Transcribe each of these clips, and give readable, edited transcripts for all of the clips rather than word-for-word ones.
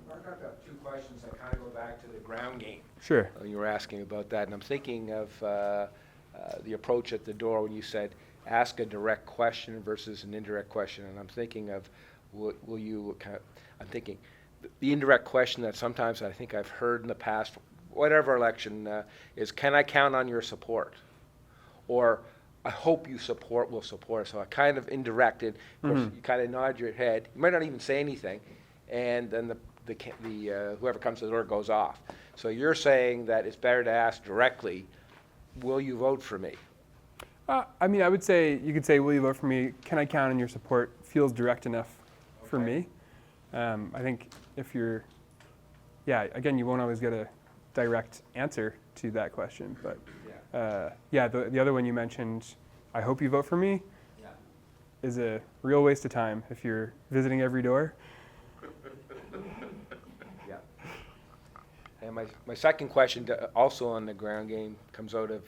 Mark, I've got two questions that kind of go back to the ground game. Sure. You were asking about that, and I'm thinking of the approach at the door when you said ask a direct question versus an indirect question, and I'm thinking of will you kind of, I'm thinking the indirect question that sometimes I think I've heard in the past, whatever election, is can I count on your support? Or I hope you will support. So I kind of indirected. Of course, you kind of nod your head. You might not even say anything, and then the whoever comes to the door goes off. So you're saying that it's better to ask directly, will you vote for me? I mean, I would say, you could say, will you vote for me? Can I count on your support? Feels direct enough for me. I think if you're, again, you won't always get a direct answer to that question. But the other one you mentioned, I hope you vote for me, is a real waste of time if you're visiting every door. And my second question, also on the ground game, comes out of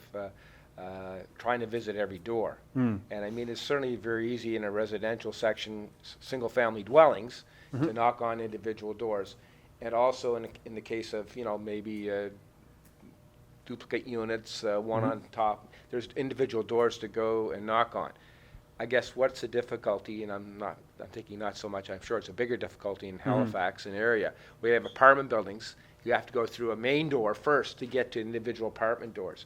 trying to visit every door. And I mean, it's certainly very easy in a residential section, single-family dwellings, to knock on individual doors. And also in the case of, maybe duplicate units, one on top, there's individual doors to go and knock on. I guess what's the difficulty, and I'm thinking not so much, I'm sure it's a bigger difficulty in Halifax and area. We have apartment buildings. You have to go through a main door first to get to individual apartment doors.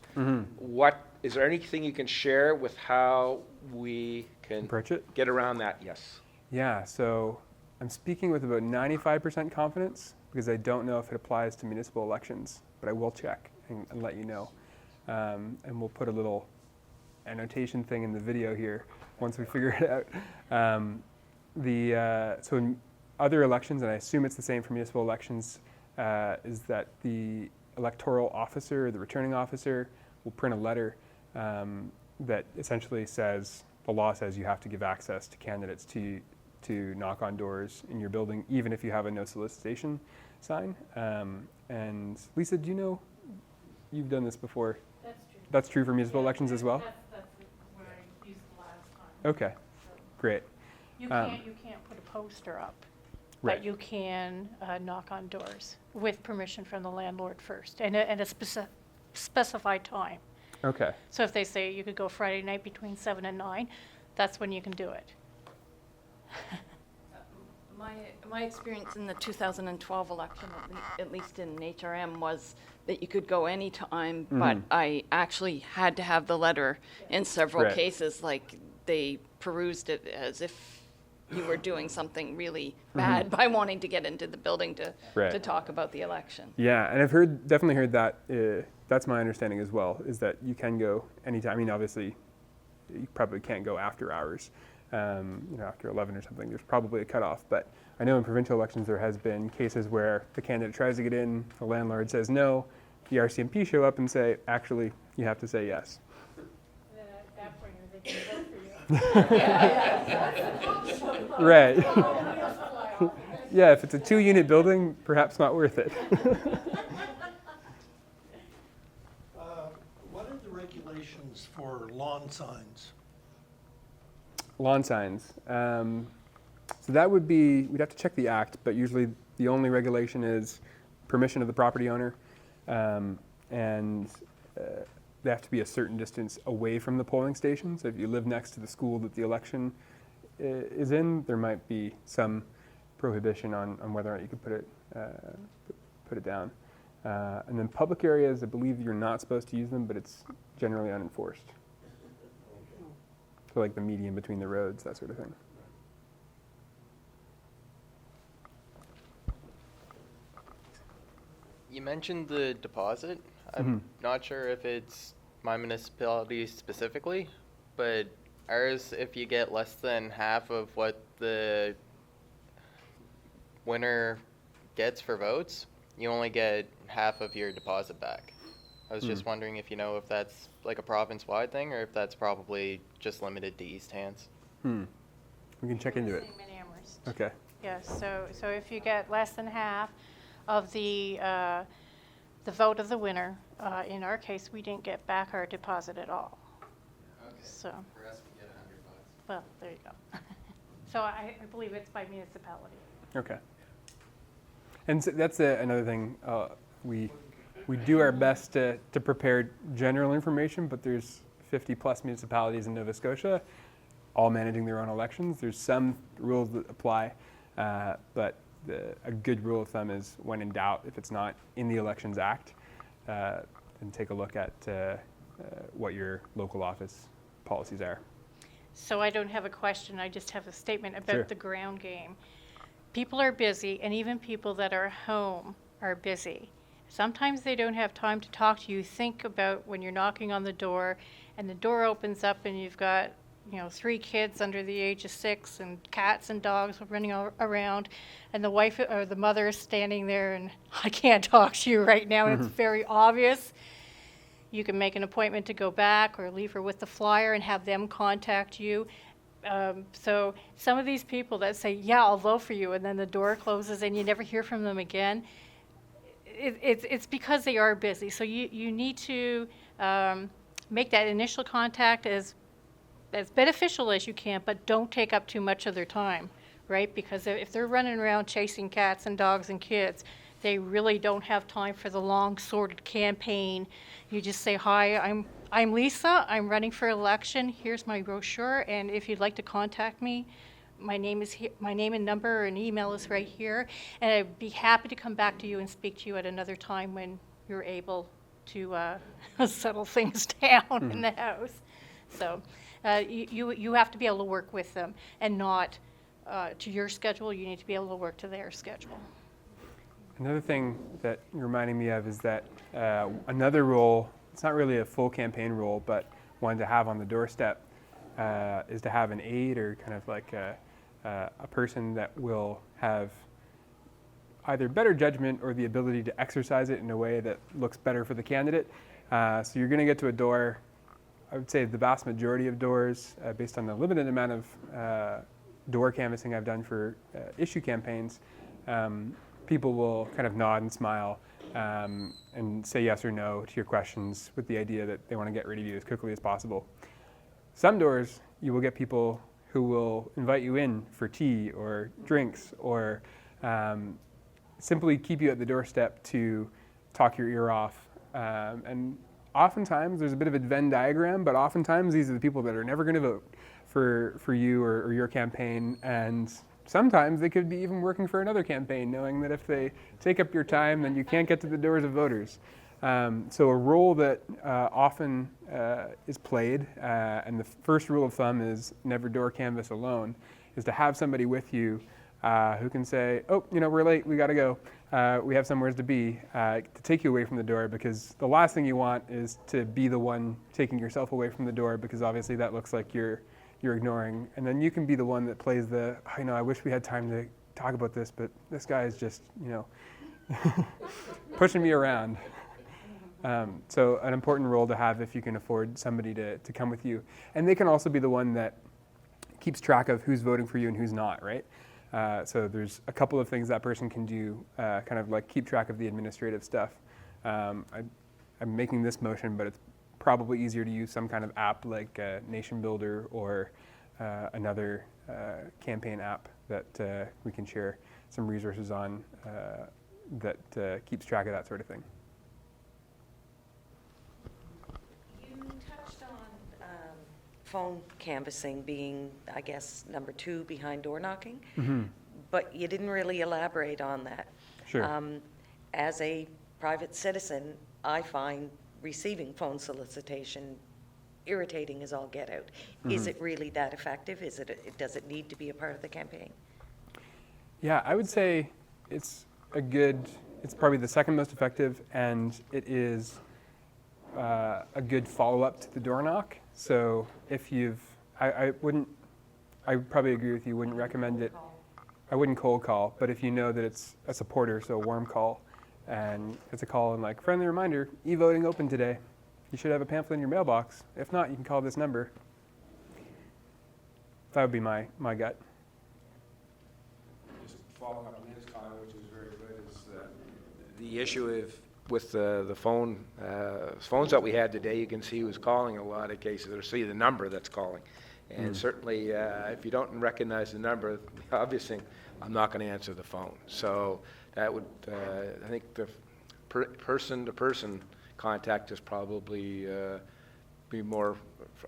Is there anything you can share with how we can approach it? Get around that? Yes. Yeah, so I'm speaking with about 95% confidence because I don't know if it applies to municipal elections, but I will check and let you know. And we'll put a little annotation thing in the video here once we figure it out. So in other elections, and I assume it's the same for municipal elections, is that the electoral officer, the returning officer, will print a letter that essentially says, the law says you have to give access to candidates to knock on doors in your building, even if you have a no solicitation sign. And Lisa, do you know, you've done this before? That's true. That's true for municipal elections as well? That's what I used the last time. Okay, great. You can't put a poster up. Right. But you can knock on doors with permission from the landlord first, and a specified time. Okay. So if they say you could go Friday night between 7 and 9, that's when you can do it. My experience in the 2012 election, at least in HRM, was that you could go any time, but I actually had to have the letter in several cases. Like, they perused it as if you were doing something really bad by wanting to get into the building to talk about the election. Yeah, and I've definitely heard that. That's my understanding as well, is that you can go anytime. I mean, obviously, you probably can't go after hours, after 11 or something. There's probably a cutoff. But I know in provincial elections there has been cases where the candidate tries to get in, the landlord says no, the RCMP show up and say, actually, you have to say yes. And then at that point, they can vote for you. Right. Yeah, if it's a 2-unit building, perhaps not worth it. What are the regulations for lawn signs? Lawn signs. So that would be, we'd have to check the act, but usually the only regulation is permission of the property owner, and they have to be a certain distance away from the polling station. So if you live next to the school that the election is in, there might be some prohibition on whether or not you could put it down. And then public areas, I believe you're not supposed to use them, but it's generally unenforced. So like the median between the roads, that sort of thing. You mentioned the deposit. I'm not sure if it's my municipality specifically, but ours, if you get less than half of what the winner gets for votes, you only get half of your deposit back. I was just wondering if you know if that's like a province-wide thing or if that's probably just limited to East Hants. We can check into it. Same in Amherst. Okay. Yes, so if you get less than half of the the vote of the winner. In our case, we didn't get back our deposit at all. Okay. So, For us, we get $100. well, there you go. So I believe it's by municipality. Okay. And so that's another thing. We do our best to prepare general information, but there's 50 plus municipalities in Nova Scotia, all managing their own elections. There's some rules that apply, but a good rule of thumb is when in doubt, if it's not in the Elections Act, then take a look at what your local office policies are. So I don't have a question, I just have a statement about Sure. the ground game. People are busy, and even people that are home are busy. Sometimes they don't have time to talk to you. Think about when you're knocking on the door, and the door opens up, and you've got 3 kids under the age of 6, and cats and dogs running around, and the wife or the mother is standing there, and I can't talk to you right now, and it's very obvious. You can make an appointment to go back or leave her with the flyer and have them contact you. So some of these people that say, yeah, I'll vote for you, and then the door closes and you never hear from them again, it's because they are busy. So you need to make that initial contact as beneficial as you can, but don't take up too much of their time, right? Because if they're running around chasing cats and dogs and kids, they really don't have time for the long, sordid campaign. You just say, hi, I'm Lisa, I'm running for election, here's my brochure, and if you'd like to contact me, my name and number and email is right here, and I'd be happy to come back to you and speak to you at another time when you're able to settle things down in the house. So you have to be able to work with them, and not to your schedule. You need to be able to work to their schedule. Another thing that you're reminding me of is that another rule, it's not really a full campaign rule, but one to have on the doorstep is to have an aide, or kind of like a person that will have either better judgment or the ability to exercise it in a way that looks better for the candidate. So you're going to get to a door, I would say the vast majority of doors, based on the limited amount of door canvassing I've done for issue campaigns, people will kind of nod and smile and say yes or no to your questions with the idea that they want to get rid of you as quickly as possible. Some doors, you will get people who will invite you in for tea or drinks, or simply keep you at the doorstep to talk your ear off. And oftentimes there's a bit of a Venn diagram, but oftentimes these are the people that are never going to vote for you or your campaign. And sometimes they could be even working for another campaign, knowing that if they take up your time, then you can't get to the doors of voters. So a role that often is played, and the first rule of thumb is never door canvass alone, is to have somebody with you who can say, oh, we're late, we got to go. We have somewhere to be, to take you away from the door, because the last thing you want is to be the one taking yourself away from the door, because obviously that looks like you're ignoring. And then you can be the one that plays I wish we had time to talk about this, but this guy is just, pushing me around. So an important role to have if you can afford somebody to come with you. And they can also be the one that keeps track of who's voting for you and who's not, right? So there's a couple of things that person can do, kind of like keep track of the administrative stuff. I'm making this motion, but it's probably easier to use some kind of app like Nation Builder or another campaign app that we can share some resources on that keeps track of that sort of thing. You touched on phone canvassing being, I guess, number 2 behind door knocking, but you didn't really elaborate on that. Sure. As a private citizen, I find receiving phone solicitation irritating as all get out. Is it really that effective? Does it need to be a part of the campaign? Yeah, I would say it's probably the second most effective, and it is a good follow-up to the door knock. So if I would probably agree with you, wouldn't recommend it. I wouldn't cold call, but if you know that it's a supporter, so a warm call, and it's a call and like, friendly reminder, e-voting open today. You should have a pamphlet in your mailbox. If not, you can call this number. That would be my gut. Just following up on his comment, which is very good, is the issue of with the phones that we had today, you can see who's calling a lot of cases, or see the number that's calling. And certainly, if you don't recognize the number, the obvious thing, I'm not going to answer the phone. So that would, I think the person-to-person contact is probably be more,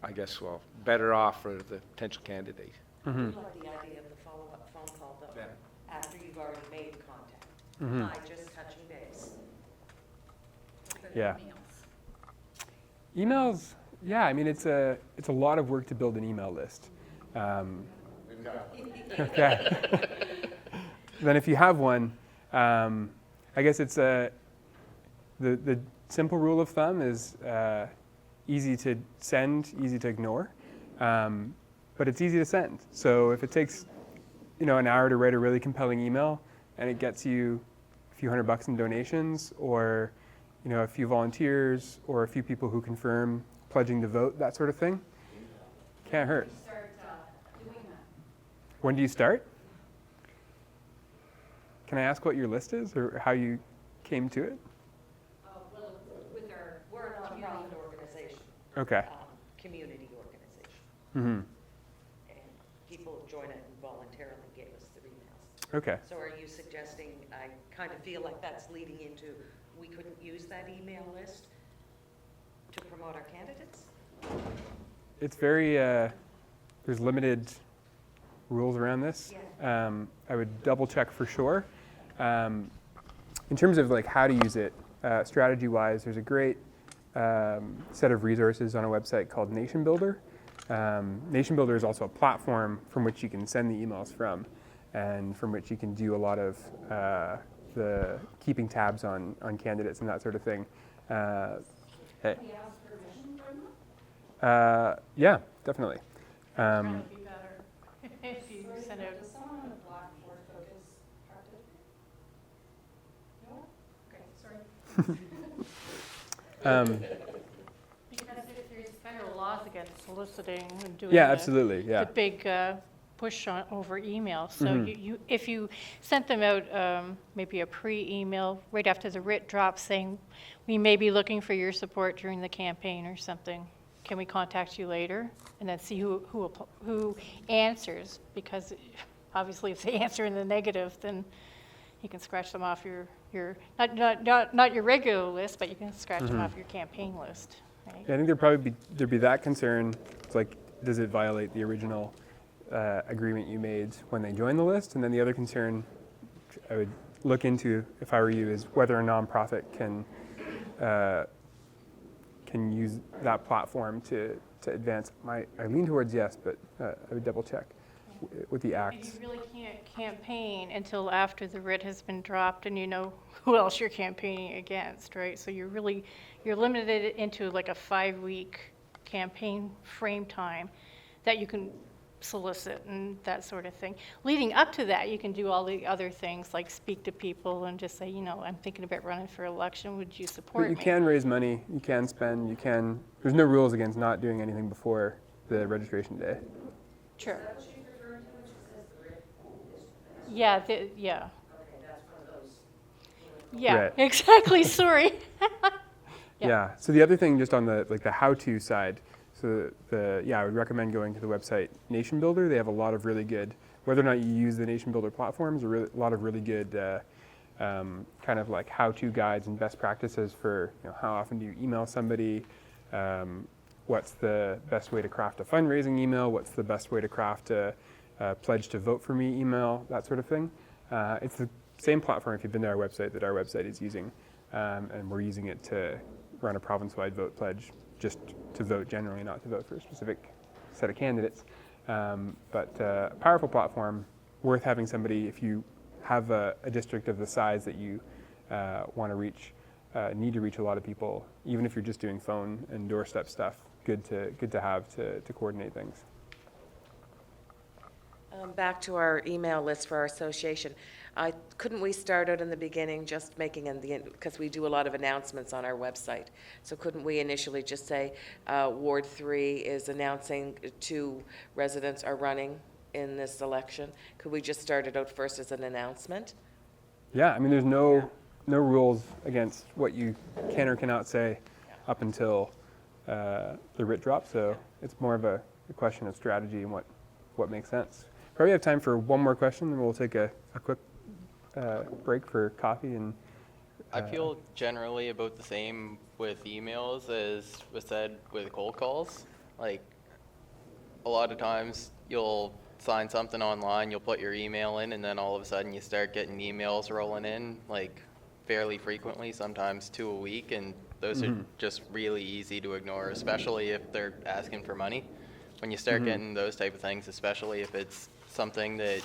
I guess, well, better off for the potential candidate. I love the idea of the follow-up phone call, though, after you've already made contact. Hi, just touching base. Yeah. Emails, yeah, I mean, it's a lot of work to build an email list. Okay. Then if you have one, I guess it's the simple rule of thumb is easy to send, easy to ignore, but it's easy to send. So if it takes, an hour to write a really compelling email and it gets you a few $100 in donations, or a few volunteers, or a few people who confirm pledging to vote, that sort of thing, can't hurt. When do you start? Can I ask what your list is, or how you came to it? Well, we're a nonprofit organization, Okay. community organization. Mm-hmm. And people join it and voluntarily gave us their emails. Okay. So are you suggesting, I kind of feel like that's leading into, we couldn't use that email list to promote our candidates? It's very, there's limited rules around this. Yeah. I would double check for sure. In terms of like how to use it, strategy-wise, there's a great set of resources on a website called Nation Builder. Nation Builder is also a platform from which you can send the emails from, and from which you can do a lot of the keeping tabs on candidates and that sort of thing. Hey. Yeah, definitely. Try to be better if you send out. Does someone in a black board focus practice? No? Okay, sorry. Because if there's federal laws against soliciting and doing Yeah, the- absolutely. Yeah. the big push over email. So if you sent them out maybe a pre-email right after the writ drops saying, we may be looking for your support during the campaign or something. Can we contact you later? And then see who answers, because obviously if they answer in the negative, then you can scratch them off your not your regular list, but you can scratch them off your campaign list. Right? Yeah, I think there'd be that concern. It's like, does it violate the original agreement you made when they joined the list? And then the other concern I would look into, if I were you, is whether a nonprofit can use that platform to advance. I lean towards yes, but I would double check with the And acts. you really can't campaign until after the writ has been dropped and you know who else you're campaigning against, right? So you're limited into like a 5-week campaign frame time that you can solicit and that sort of thing. Leading up to that, you can do all the other things like speak to people and just say, I'm thinking about running for election. Would you support But you me? can raise money, you can spend, there's no rules against not doing anything before the registration day. Sure. Yeah, yeah. Yeah, Right. exactly. Sorry. Yeah. So the other thing, just on the how-to side, I would recommend going to the website Nation Builder. They have a lot of really good, whether or not you use the Nation Builder platforms, a lot of really good kind of like how-to guides and best practices for how often do you email somebody, what's the best way to craft a fundraising email, what's the best way to craft a pledge to vote for me email, that sort of thing. It's the same platform, if you've been to our website, that our website is using, and we're using it to run a province-wide vote pledge, just to vote generally, not to vote for a specific set of candidates. But a powerful platform, worth having somebody, if you have a district of the size that you want to reach, need to reach a lot of people, even if you're just doing phone and doorstep stuff, good to have to coordinate things. Back to our email list for our association. Couldn't we start out in the beginning just making, because we do a lot of announcements on our website, so couldn't we initially just say Ward 3 is announcing 2 residents are running in this election? Could we just start it out first as an announcement? Yeah, I mean, there's no no rules against what you can or cannot say up until the writ drop. So it's more of a question of strategy and what makes sense. Probably have time for one more question, then we'll take a quick break for coffee. And I feel generally about the same with emails as was said with cold calls. Like, a lot of times you'll sign something online, you'll put your email in, and then all of a sudden you start getting emails rolling in, like, fairly frequently, sometimes 2 a week, and those are just really easy to ignore, especially if they're asking for money. When you start getting those type of things, especially if it's something that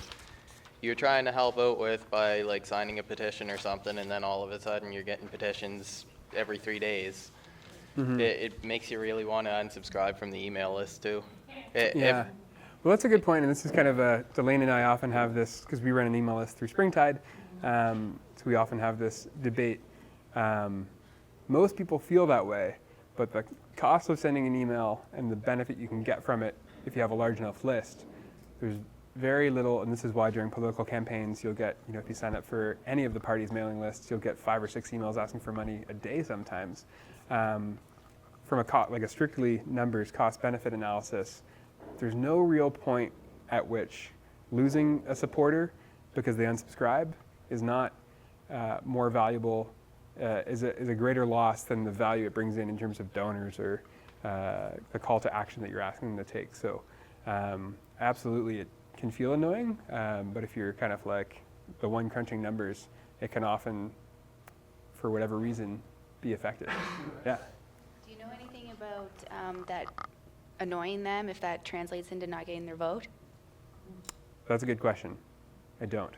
you're trying to help out with by like signing a petition or something, and then all of a sudden you're getting petitions every 3 days, it makes you really want to unsubscribe from the email list too. yeah. Well, that's a good point, and this is kind of Delaney and I often have this, because we run an email list through Springtide, so we often have this debate. Most people feel that way, but the cost of sending an email and the benefit you can get from it if you have a large enough list, there's very little, and this is why during political campaigns you'll get, if you sign up for any of the parties' mailing lists, you'll get 5 or 6 emails asking for money a day sometimes. From a strictly numbers cost-benefit analysis, there's no real point at which losing a supporter because they unsubscribe is not more valuable, is a greater loss than the value it brings in terms of donors or the call to action that you're asking them to take. So absolutely it can feel annoying, but if you're kind of like the one crunching numbers, it can often, for whatever reason, be effective. Yeah. Do you know anything about that annoying them, if that translates into not getting their vote? That's a good question. I don't.